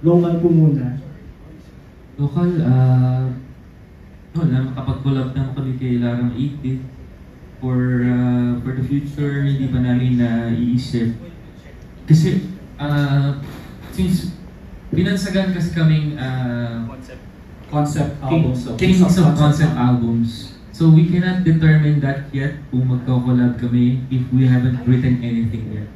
Local po muna. Local, wala, makapag-collab naman kami kay Larang 8-bit. For the future, hindi pa namin naiisip. Kasi, since binansagan kasi kaming Concept albums. kings of concept albums. So we cannot determine that yet kung magko-collab kami if we haven't written anything yet.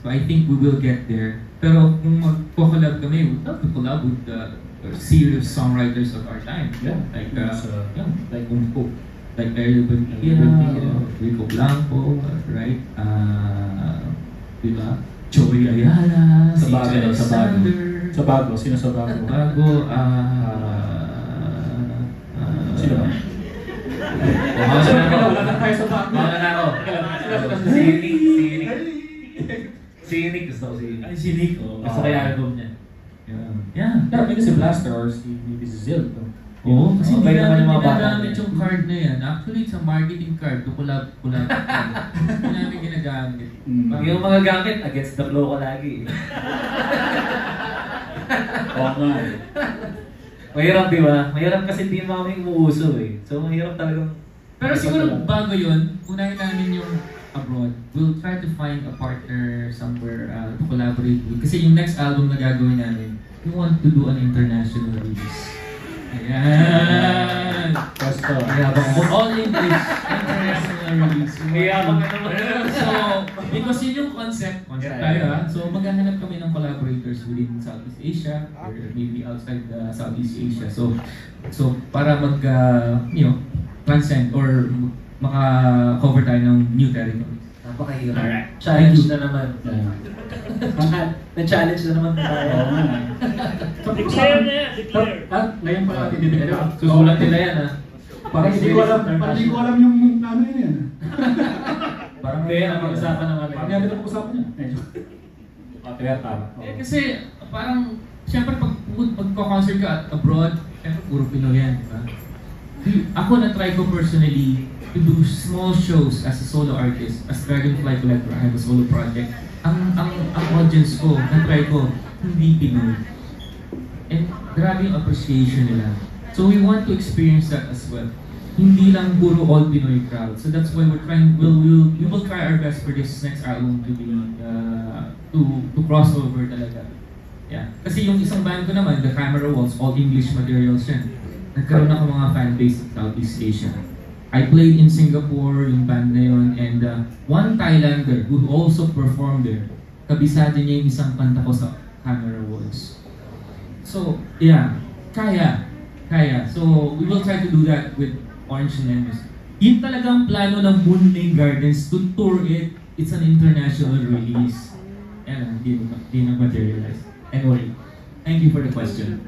So I think we will get there. Pero kung magko-collab kami, we would love to collab with the serious songwriters of our time. Yeah. Like Umpo, like Ariel Buendia, Rico Blanco, right? Diba? Joey Ayala, si Alexander. Sabago. Sino Sabago? Sino ba? Wala na tayo sa bago. Wala na ako. Si Nick gusto ko si Nick. Gusto ko yung album niya. Yeah. Pero maybe si Blaster or maybe si Zil. Oo, kasi hindi namin yung mga bata. ginagamit yung card na yan. Actually, it's a marketing card. Collab. Hindi namin ginagamit. Yung mga gamit, against the flow ko lagi. Oo nga. Mahirap, di ba? Mahirap kasi hindi mo kami umuuso eh. So mahirap talagang... Pero siguro bago yun, unahin namin yung abroad. We'll try to find a partner somewhere to collaborate with. Kasi yung next album na gagawin namin, we want to do an international release. Ayan! Presto. All English international release. Mayabang ka naman. So, because yun yung concept tayo ha. So, maghahanap kami ng collaborators within Southeast Asia or maybe outside Southeast Asia. So para transcend or maka-cover tayo ng new territories. Napakahirap. Alright. Challenge na naman. Na-challenge na naman tayo. Declare na yan, declare. Ngayon pa natin dineclare. Susulat nila yan ha. Parang hindi ko alam yung ano yun yan. Parang hindi yan ang mag-usapan naman. Parang yan ang pag-usapan niya. Kasi parang, siyempre pag magko-concert ka at abroad, siyempre puro Pinoy yan, di ba? Ako na-try ko personally to do small shows as a solo artist, as Dragonfly Collector. I have a solo project. Ang audience ko, na-try ko, hindi Pinoy. And grabe yung appreciation nila. So we want to experience that as well. Hindi lang puro all Pinoy crowd. So that's why we're trying, we will try our best for this next album to be, to cross over talaga. Yeah. Kasi yung isang band ko naman, The Camera Walls, all English materials yan. Nagkaroon ako mga fanbase in Southeast Asia. I played in Singapore, yung band na yun, and one Thailander who also performed there, kabisado niya yung isang kanta ko sa Camera Walls. So, yeah, kaya. So, we will try to do that with Orange Lemons. Yun talagang plano ng Moon Lane Gardens to tour it. It's an international release. Yan, hindi na materialize. Anyway, thank you for the question.